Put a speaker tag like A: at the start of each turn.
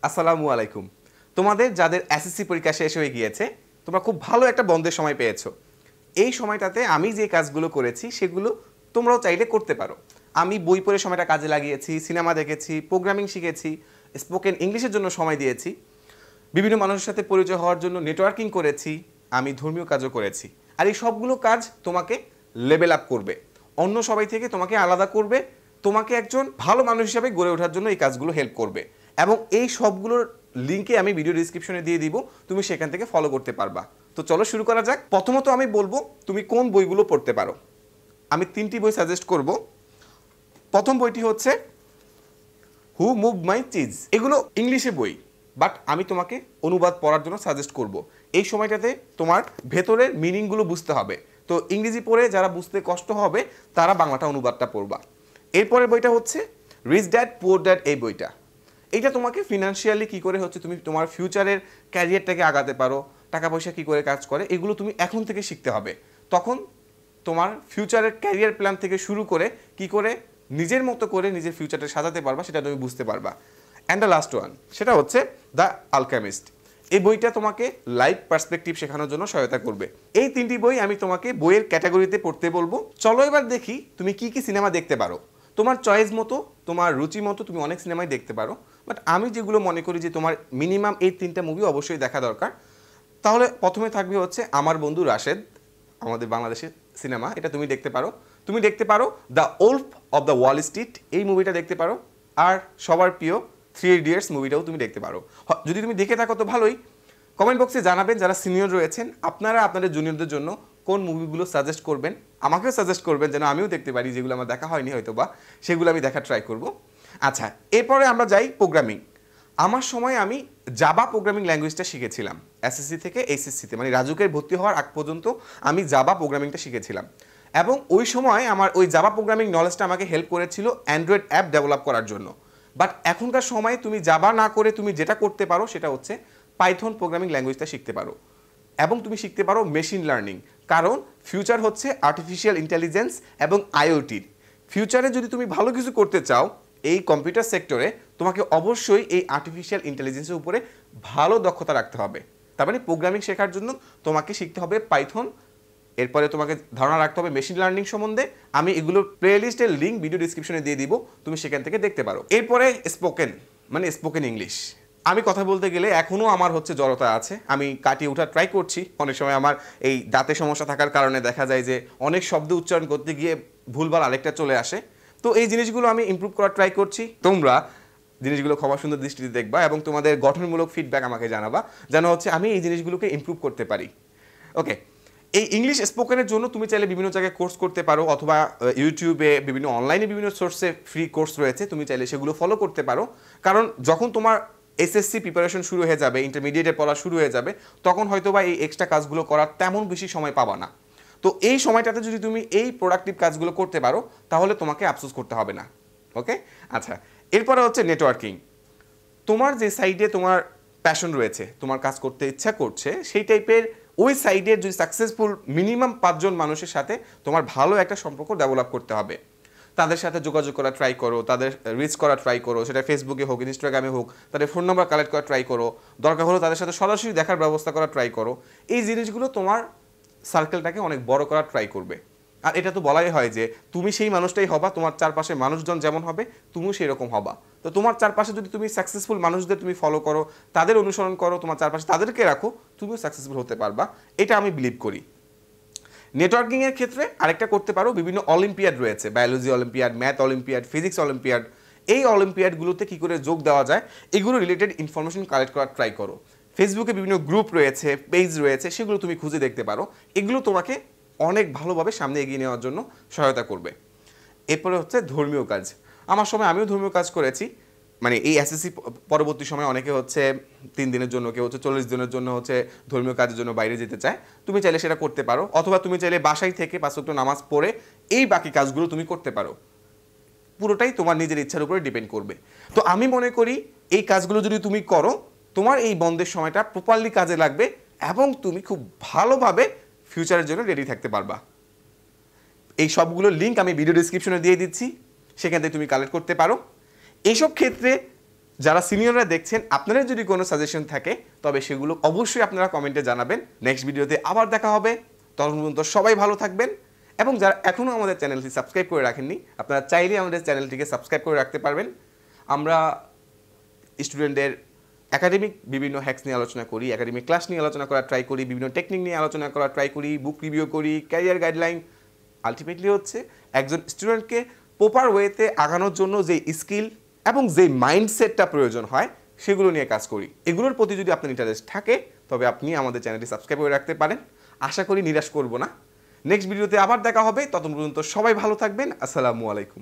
A: আসসালামু আলাইকুম। তোমাদের যাদের এসএসসি পরীক্ষা শেষ হয়ে গিয়েছে, তোমরা খুব ভালো একটা বন্ধের সময় পেয়েছো। এই সময়টাতে আমি যে কাজগুলো করেছি সেগুলো তোমরাও চাইলে করতে পারো। আমি বই পড়ে সময়টা কাজে লাগিয়েছি, সিনেমা দেখেছি, প্রোগ্রামিং শিখেছি, স্পোকেন ইংলিশের জন্য সময় দিয়েছি, বিভিন্ন মানুষের সাথে পরিচয় হওয়ার জন্য নেটওয়ার্কিং করেছি, আমি ধর্মীয় কাজও করেছি। আর এই সবগুলো কাজ তোমাকে লেভেল আপ করবে, অন্য সবাই থেকে তোমাকে আলাদা করবে, তোমাকে একজন ভালো মানুষ হিসাবে গড়ে ওঠার জন্য এই কাজগুলো হেল্প করবে। এবং এই সবগুলোর লিঙ্কে আমি ভিডিও ডিসক্রিপশনে দিয়ে দিব, তুমি সেখান থেকে ফলো করতে পারবা। তো চলো শুরু করা যাক। প্রথমত আমি বলবো তুমি কোন বইগুলো পড়তে পারো। আমি 3টি বই সাজেস্ট করব। প্রথম বইটি হচ্ছে হু মুভ মাই চিজ। এগুলো ইংলিশে বই, বাট আমি তোমাকে অনুবাদ পড়ার জন্য সাজেস্ট করব। এই সময়টাতে তোমার ভেতরের মিনিংগুলো বুঝতে হবে। তো ইংরেজি পড়ে যারা বুঝতে কষ্ট হবে তারা বাংলাটা অনুবাদটা পড়বা। এরপরের বইটা হচ্ছে রিচ ড্যাড পুয়ার ড্যাড। এই বইটা এইটা তোমাকে ফিনান্সিয়ালি কী করে হচ্ছে তুমি তোমার ফিউচারের ক্যারিয়ারটাকে আগাতে পারো, টাকা পয়সা কী করে কাজ করে, এগুলো তুমি এখন থেকে শিখতে হবে। তখন তোমার ফিউচারের ক্যারিয়ার প্ল্যান থেকে শুরু করে কী করে নিজের মতো করে নিজের ফিউচারটা সাজাতে পারবা সেটা তুমি বুঝতে পারবা। অ্যান্ড দ্য লাস্ট ওয়ান, সেটা হচ্ছে দ্য আলকেমিস্ট। এই বইটা তোমাকে লাইফ পার্সপেক্টিভ শেখানোর জন্য সহায়তা করবে। এই 3টি বই আমি তোমাকে বইয়ের ক্যাটাগরিতে পড়তে বলবো। চলো এবার দেখি তুমি কি কি সিনেমা দেখতে পারো। তোমার চয়েস মতো, তোমার রুচি মতো তুমি অনেক সিনেমাই দেখতে পারো, বাট আমি যেগুলো মনে করি যে তোমার মিনিমাম এই 3টা মুভি অবশ্যই দেখা দরকার। তাহলে প্রথমে থাকবে হচ্ছে আমার বন্ধু রাশেদ, আমাদের বাংলাদেশের সিনেমা, এটা তুমি দেখতে পারো। তুমি দেখতে পারো the wolf of the Wall Street, এই মুভিটা দেখতে পারো। আর সবার প্রিয় 3 ইডিয়টস মুভিটাও তুমি দেখতে পারো। যদি তুমি দেখে থাকো তো ভালোই। কমেন্ট বক্সে জানাবেন যারা সিনিয়র রয়েছেন আপনারা আপনাদের জুনিয়রদের জন্য কোন মুভিগুলো সাজেস্ট করবেন, আমাকেও সাজেস্ট করবেন যেন আমিও দেখতে পারি, যেগুলো আমার দেখা হয়নি হয়তো বা সেগুলো আমি দেখার ট্রাই করব। আচ্ছা, এরপরে আমরা যাই প্রোগ্রামিং। আমার সময় আমি জাভা প্রোগ্রামিং ল্যাঙ্গুয়েজটা শিখেছিলাম এসএসসি থেকে এইচএসসিতে, মানে রাজুকের ভর্তি হওয়ার আগ পর্যন্ত আমি জাভা প্রোগ্রামিংটা শিখেছিলাম। এবং ওই সময় আমার ওই জাভা প্রোগ্রামিং নলেজটা আমাকে হেল্প করেছিল অ্যান্ড্রয়েড অ্যাপ ডেভেলপ করার জন্য। বাট এখনকার সময়ে তুমি জাভা না করে তুমি যেটা করতে পারো সেটা হচ্ছে পাইথন প্রোগ্রামিং ল্যাঙ্গুয়েজটা শিখতে পারো। এবং তুমি শিখতে পারো মেশিন লার্নিং, কারণ ফিউচার হচ্ছে আর্টিফিশিয়াল ইন্টেলিজেন্স এবং আইওটির। ফিউচারে যদি তুমি ভালো কিছু করতে চাও এই কম্পিউটার সেক্টরে, তোমাকে অবশ্যই এই আর্টিফিশিয়াল ইন্টেলিজেন্সের উপরে ভালো দক্ষতা রাখতে হবে। তার মানে প্রোগ্রামিং শেখার জন্য তোমাকে শিখতে হবে পাইথন, এরপরে তোমাকে ধারণা রাখতে হবে মেশিন লার্নিং সম্বন্ধে। আমি এগুলোর প্লেলিস্টের লিঙ্ক ভিডিও ডিসক্রিপশনে দিয়ে দিব, তুমি সেখান থেকে দেখতে পারো। এরপরে স্পোকেন, মানে স্পোকেন ইংলিশ। আমি কথা বলতে গেলে এখনও আমার হচ্ছে জড়তা আছে, আমি কাটিয়ে ওঠার ট্রাই করছি। অনেক সময় আমার এই দাঁতে সমস্যা থাকার কারণে দেখা যায় যে অনেক শব্দ উচ্চারণ করতে গিয়ে ভুলভাল আরেকটা চলে আসে। তো এই জিনিসগুলো আমি ইমপ্রুভ করার ট্রাই করছি। তোমরা জিনিসগুলো ক্ষমা সুন্দর দৃষ্টিতে দেখবা এবং তোমাদের গঠনমূলক ফিডব্যাক আমাকে জানাবা, যেন হচ্ছে আমি এই জিনিসগুলোকে ইমপ্রুভ করতে পারি। ওকে, এই ইংলিশ স্পোকেনের জন্য তুমি চাইলে বিভিন্ন জায়গায় কোর্স করতে পারো, অথবা ইউটিউবে বিভিন্ন অনলাইনে বিভিন্ন সোর্সে ফ্রি কোর্স রয়েছে, তুমি চাইলে সেগুলো ফলো করতে পারো। কারণ যখন তোমার এসএসসি প্রিপারেশন শুরু হয়ে যাবে, ইন্টারমিডিয়েটের পড়া শুরু হয়ে যাবে, তখন হয়তো বা এই এক্সট্রা কাজগুলো করার তেমন বেশি সময় পাবা না। তো এই সময়টাতে যদি তুমি এই প্রোডাক্টিভ কাজগুলো করতে পারো তাহলে তোমাকে আফসোস করতে হবে না। ওকে, আচ্ছা, এরপরে হচ্ছে নেটওয়ার্কিং। তোমার যে সাইডে তোমার প্যাশন রয়েছে, তোমার কাজ করতে ইচ্ছা করছে, সেই টাইপের ওই সাইডের যদি সাকসেসফুল মিনিমাম 5 জন মানুষের সাথে তোমার ভালো একটা সম্পর্ক ডেভেলপ করতে হবে। তাদের সাথে যোগাযোগ করা ট্রাই করো, তাদের রিচ করা ট্রাই করো, সেটা ফেসবুকে হোক, ইনস্টাগ্রামে হোক, তাদের ফোন নাম্বার কালেক্ট করা ট্রাই করো, দরকার হলো তাদের সাথে সরাসরি দেখার ব্যবস্থা করা ট্রাই করো। এই জিনিসগুলো তোমার সার্কেলটাকে অনেক বড় করার ট্রাই করবে। আর এটা তো বলাই হয় যে তুমি সেই মানুষটাই হবা, তোমার চারপাশে মানুষজন যেমন হবে তুমিও সেই রকম হবা। তো তোমার চারপাশে যদি তুমি সাকসেসফুল মানুষদের তুমি ফলো করো, তাদের অনুসরণ করো, তোমার চারপাশে তাদেরকে রাখো, তুমিও সাকসেসফুল হতে পারবা, এটা আমি বিলিভ করি। নেটওয়ার্কিংয়ের ক্ষেত্রে আরেকটা করতে পারো, বিভিন্ন অলিম্পিয়াড রয়েছে, biology olympiad, math olympiad, physics olympiad. এই অলিম্পিয়াডগুলোতে কী করে যোগ দেওয়া যায় এগুলো রিলেটেড ইনফরমেশন কালেক্ট করার ট্রাই করো। ফেসবুকে বিভিন্ন গ্রুপ রয়েছে, পেজ রয়েছে, সেগুলো তুমি খুঁজে দেখতে পারো। এগুলো তোমাকে অনেক ভালোভাবে সামনে এগিয়ে নেওয়ার জন্য সহায়তা করবে। এরপরে হচ্ছে ধর্মীয় কাজ। আমার সময় আমিও ধর্মীয় কাজ করেছি, মানে এই এসএসসি পরবর্তী সময় অনেকে হচ্ছে 3 দিনের জন্য, কেউ হচ্ছে 40 দিনের জন্য হচ্ছে ধর্মীয় কাজের জন্য বাইরে যেতে চায়। তুমি চাইলে সেটা করতে পারো, অথবা তুমি চাইলে বাসায় থেকে 5 ওয়াক্ত নামাজ পড়ে এই বাকি কাজগুলো তুমি করতে পারো। পুরোটাই তোমার নিজের ইচ্ছার উপরে ডিপেন্ড করবে। তো আমি মনে করি এই কাজগুলো যদি তুমি করো, তোমার এই বন্ধের সময়টা প্রপারলি কাজে লাগবে এবং তুমি খুব ভালোভাবে ফিউচারের জন্য রেডি থাকতে পারবা। এই সবগুলোর লিঙ্ক আমি ভিডিও ডিসক্রিপশনে দিয়ে দিচ্ছি, সেখান থেকে তুমি কালেক্ট করতে পারো। এইসব ক্ষেত্রে যারা সিনিয়ররা দেখছেন আপনাদের যদি কোনো সাজেশন থাকে তবে সেগুলো অবশ্যই আপনারা কমেন্টে জানাবেন। নেক্সট ভিডিওতে আবার দেখা হবে। তখন পর্যন্ত সবাই ভালো থাকবেন এবং যারা এখনও আমাদের চ্যানেলটি সাবস্ক্রাইব করে রাখেননি আপনারা চাইলে আমাদের চ্যানেলটিকে সাবস্ক্রাইব করে রাখতে পারবেন। আমরা স্টুডেন্টদের একাডেমিক বিভিন্ন হ্যাক্স নিয়ে আলোচনা করি, একাডেমিক ক্লাস নিয়ে আলোচনা করার ট্রাই করি, বিভিন্ন টেকনিক নিয়ে আলোচনা করার ট্রাই করি, বুক রিভিউ করি, ক্যারিয়ার গাইডলাইন। আলটিমেটলি হচ্ছে একজন স্টুডেন্টকে প্রপার ওয়েতে আগানোর জন্য যে স্কিল এবং যে মাইন্ডসেটটা প্রয়োজন হয় সেগুলো নিয়ে কাজ করি। এগুলোর প্রতি যদি আপনার ইন্টারেস্ট থাকে তবে আপনি আমাদের চ্যানেলটি সাবস্ক্রাইব করে রাখতে পারেন। আশা করি নিরাশ করব না। নেক্সট ভিডিওতে আবার দেখা হবে। ততক্ষণ পর্যন্ত সবাই ভালো থাকবেন। আসসালামু আলাইকুম।